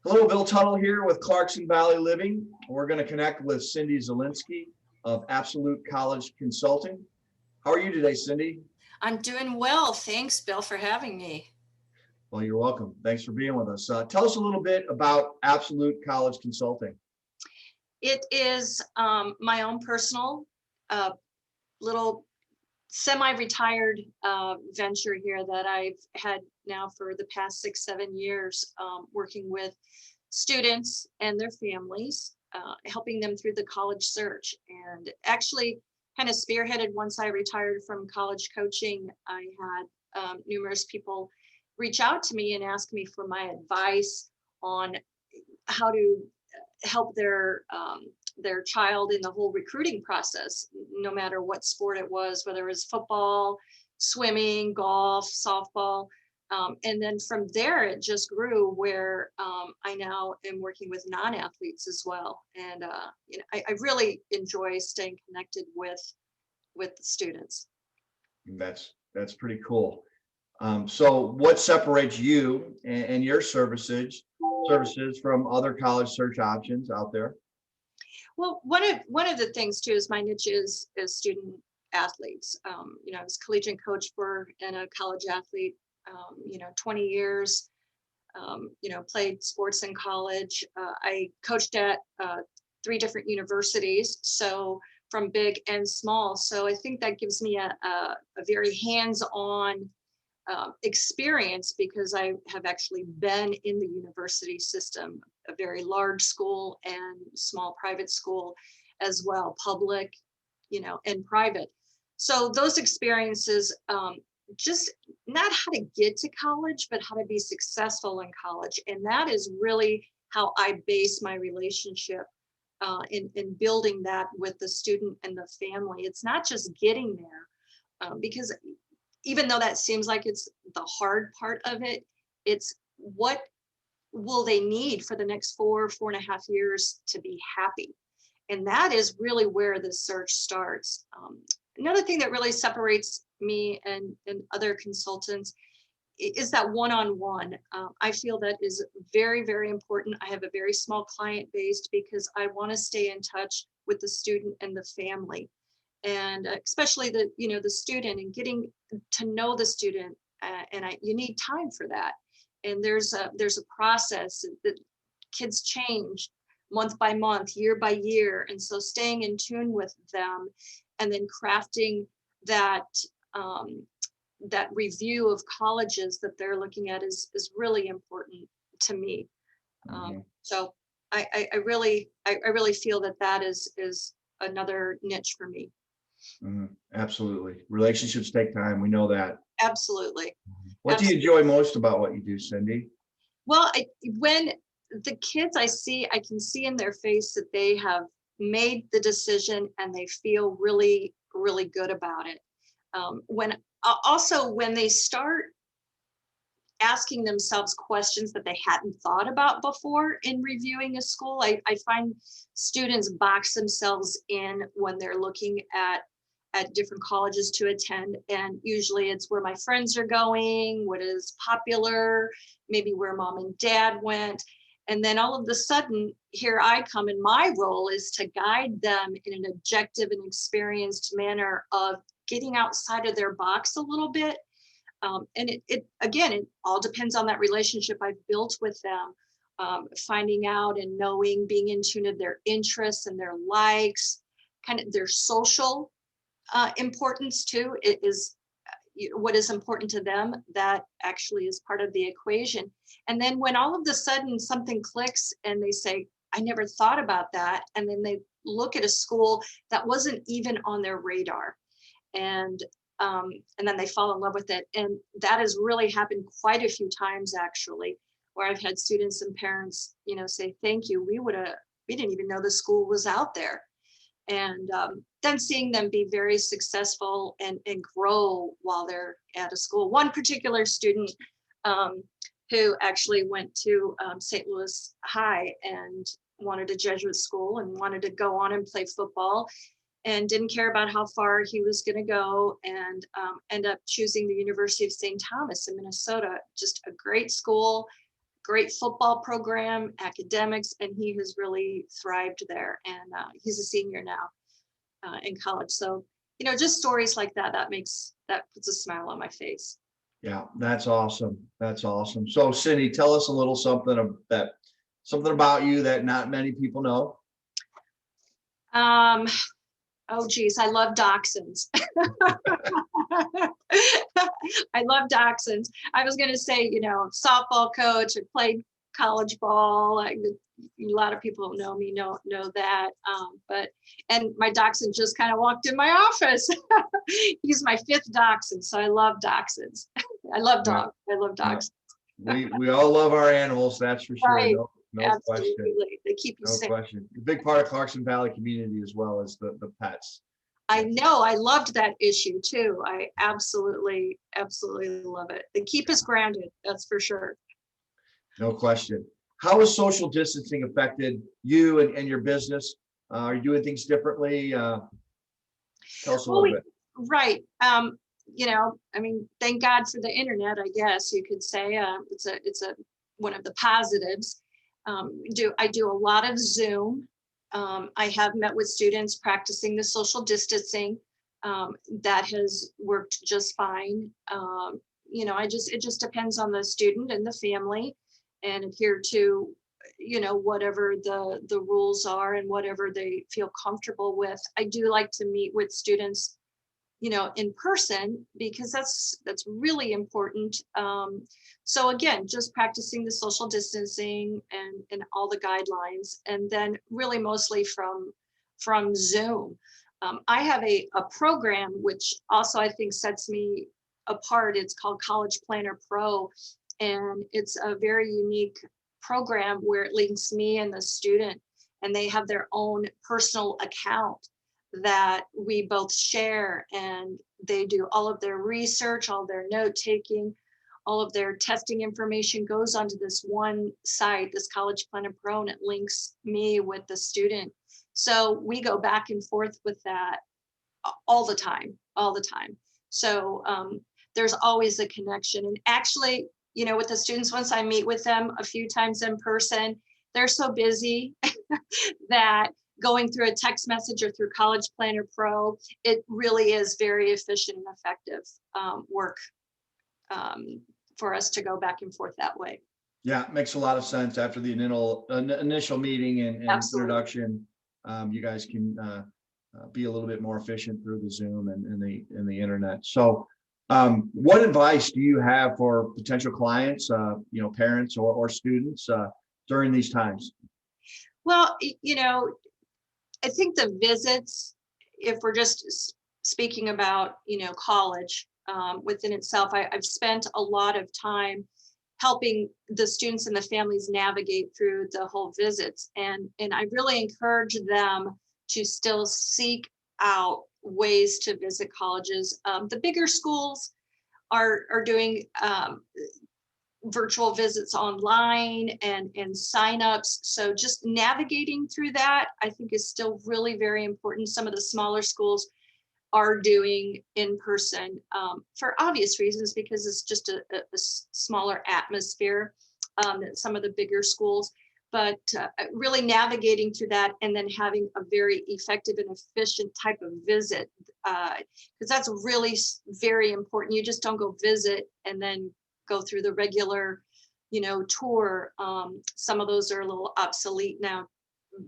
Hello, Bill Tuttle here with Clarkson Valley Living. We're going to connect with Cindy Zelinsky of Absolute College Consulting. How are you today, Cindy? I'm doing well. Thanks, Bill, for having me. Well, you're welcome. Thanks for being with us. Tell us a little bit about Absolute College Consulting. It is my own personal little semi-retired venture here that I've had now for the past 6-7 years, working with students and their families, helping them through the college search. And actually kind of spearheaded once I retired from college coaching. I had numerous people reach out to me and ask me for my advice on how to help their child in the whole recruiting process, no matter what sport it was, whether it was football, swimming, golf, softball. And then from there, it just grew where I now am working with non-athletes as well. And I really enjoy staying connected with the students. That's pretty cool. So what separates you and your services from other college search options out there? Well, one of the things too is my niche is student athletes. I was collegiate coach and a college athlete, 20 years, played sports in college. I coached at 3 different universities, so from big and small. So I think that gives me a very hands-on experience, because I have actually been in the university system, a very large school and small private school as well, public, and private. So those experiences, just not how to get to college, but how to be successful in college. And that is really how I base my relationship in building that with the student and the family. It's not just getting there, because even though that seems like it's the hard part of it, it's what will they need for the next 4.5 years to be happy? And that is really where the search starts. Another thing that really separates me and other consultants is that one-on-one. I feel that is very, very important. I have a very small client base because I want to stay in touch with the student and the family. And especially the student, and getting to know the student, you need time for that. And there's a process that kids change month by month, year by year, and so staying in tune with them, and then crafting that that review of colleges that they're looking at is really important to me. So I really feel that is another niche for me. Absolutely. Relationships take time. We know that. Absolutely. What do you enjoy most about what you do, Cindy? Well, when the kids I can see in their face that they have made the decision and they feel really, really good about it. When they start asking themselves questions that they hadn't thought about before in reviewing a school, I find students box themselves in when they're looking at different colleges to attend. And usually it's where my friends are going, what is popular, maybe where mom and dad went. And then all of a sudden, here I come, and my role is to guide them in an objective and experienced manner of getting outside of their box a little bit. And it all depends on that relationship I've built with them, finding out and knowing, being in tune with their interests and their likes, kind of their social importance too. It is what is important to them that actually is part of the equation. And then when all of a sudden something clicks and they say, I never thought about that, and then they look at a school that wasn't even on their radar, and then they fall in love with it. And that has really happened quite a few times, actually, where I've had students and parents, say, thank you, we didn't even know the school was out there. And then seeing them be very successful and grow while they're at a school. One particular student who actually went to St. Louis High and wanted a Jesuit school and wanted to go on and play football, and didn't care about how far he was going to go, and end up choosing the University of St. Thomas in Minnesota. Just a great school, great football program, academics, and he has really thrived there. And he's a senior now in college. So, just stories like that, that puts a smile on my face. Yeah, that's awesome. That's awesome. So Cindy, tell us a little something about you that not many people know. Oh geez, I love dachshunds. I love dachshunds. I was going to say, softball coach. I played college ball. A lot of people who know me know that. And my dachshund just kind of walked in my office. He's my 5th dachshund, so I love dachshunds. I love dogs. I love dogs. We all love our animals, that's for sure. Right. No question. They keep you No safe. question. A big part of Clarkson Valley community as well as the pets. I know. I loved that issue too. I absolutely love it. They keep us grounded. That's for sure. No question. How has social distancing affected you and your business? Are you doing things differently? Tell us a little bit. Right. Thank God for the internet, I guess you could say. It's one of the positives. I do a lot of Zoom. I have met with students practicing the social distancing. That has worked just fine. It just depends on the student and the family, and adhere to, whatever the rules are and whatever they feel comfortable with. I do like to meet with students, in person, because that's really important. So again, just practicing the social distancing and all the guidelines, and then really mostly from Zoom. I have a program which also I think sets me apart. It's called College Planner Pro, and it's a very unique program where it links me and the student, and they have their own personal account that we both share, and they do all of their research, all their note taking, all of their testing information goes onto this one site, this College Planner Pro, and it links me with the student. So we go back and forth with that all the time. So there's always a connection. And actually, with the students, once I meet with them a few times in person, they're so busy that going through a text message or through College Planner Pro, it really is very efficient and effective work for us to go back and forth that way. Yeah, it makes a lot of sense after the initial meeting and introduction. You guys can be a little bit more efficient through the Zoom and the internet. So what advice do you have for potential clients, parents or students during these times? Well, I think the visits, if we're just speaking about, college within itself, I've spent a lot of time helping the students and the families navigate through the whole visits. And I really encourage them to still seek out ways to visit colleges. The bigger schools are doing virtual visits online and signups. So just navigating through that, I think, is still really very important. Some of the smaller schools are doing in person for obvious reasons, because it's just a smaller atmosphere than some of the bigger schools. But really navigating through that, and then having a very effective and efficient type of visit, because that's really very important. You just don't go visit and then go through the regular, tour. Some of those are a little obsolete now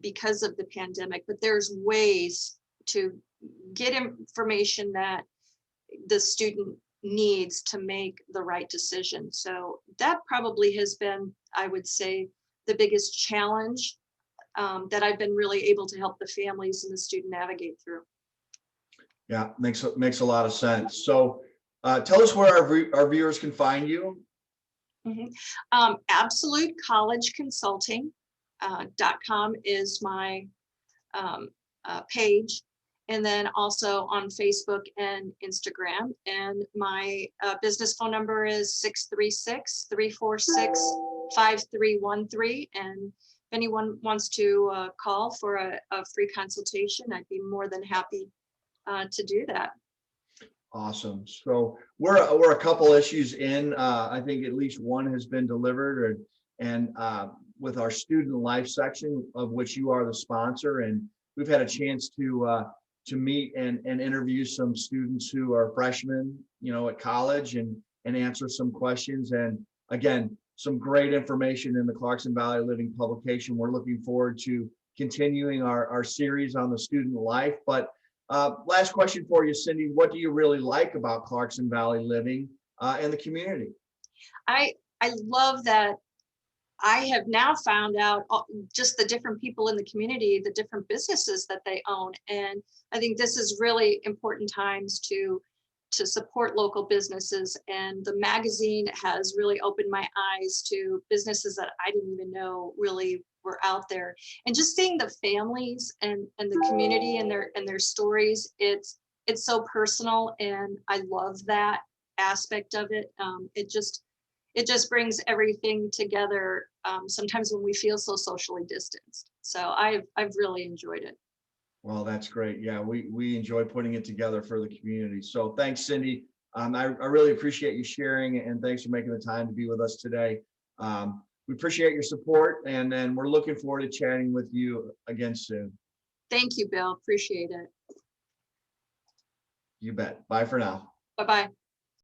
because of the pandemic, but there's ways to get information that the student needs to make the right decision. So that probably has been, I would say, the biggest challenge that I've been really able to help the families and the student navigate through. Yeah, makes a lot of sense. So tell us where our viewers can find you. AbsoluteCollegeConsulting.com is my page. And then also on Facebook and Instagram. And my business phone number is 636-346-5313. And if anyone wants to call for a free consultation, I'd be more than happy to do that. Awesome. So we're a couple issues in. I think at least one has been delivered, and with our student life section, of which you are the sponsor. And we've had a chance to meet and interview some students who are freshmen, at college, and answer some questions. And again, some great information in the Clarkson Valley Living publication. We're looking forward to continuing our series on the student life. But last question for you, Cindy, what do you really like about Clarkson Valley Living and the community? I love that I have now found out just the different people in the community, the different businesses that they own. And I think this is really important times to support local businesses. And the magazine has really opened my eyes to businesses that I didn't even know really were out there. And just seeing the families and the community and their stories, it's so personal. And I love that aspect of it. It just brings everything together, sometimes when we feel so socially distanced. So I've really enjoyed it. Well, that's great. Yeah, we enjoy putting it together for the community. So thanks, Cindy. I really appreciate you sharing, and thanks for making the time to be with us today. We appreciate your support, and then we're looking forward to chatting with you again soon. Thank you, Bill. Appreciate it. You bet. Bye for now. Bye-bye.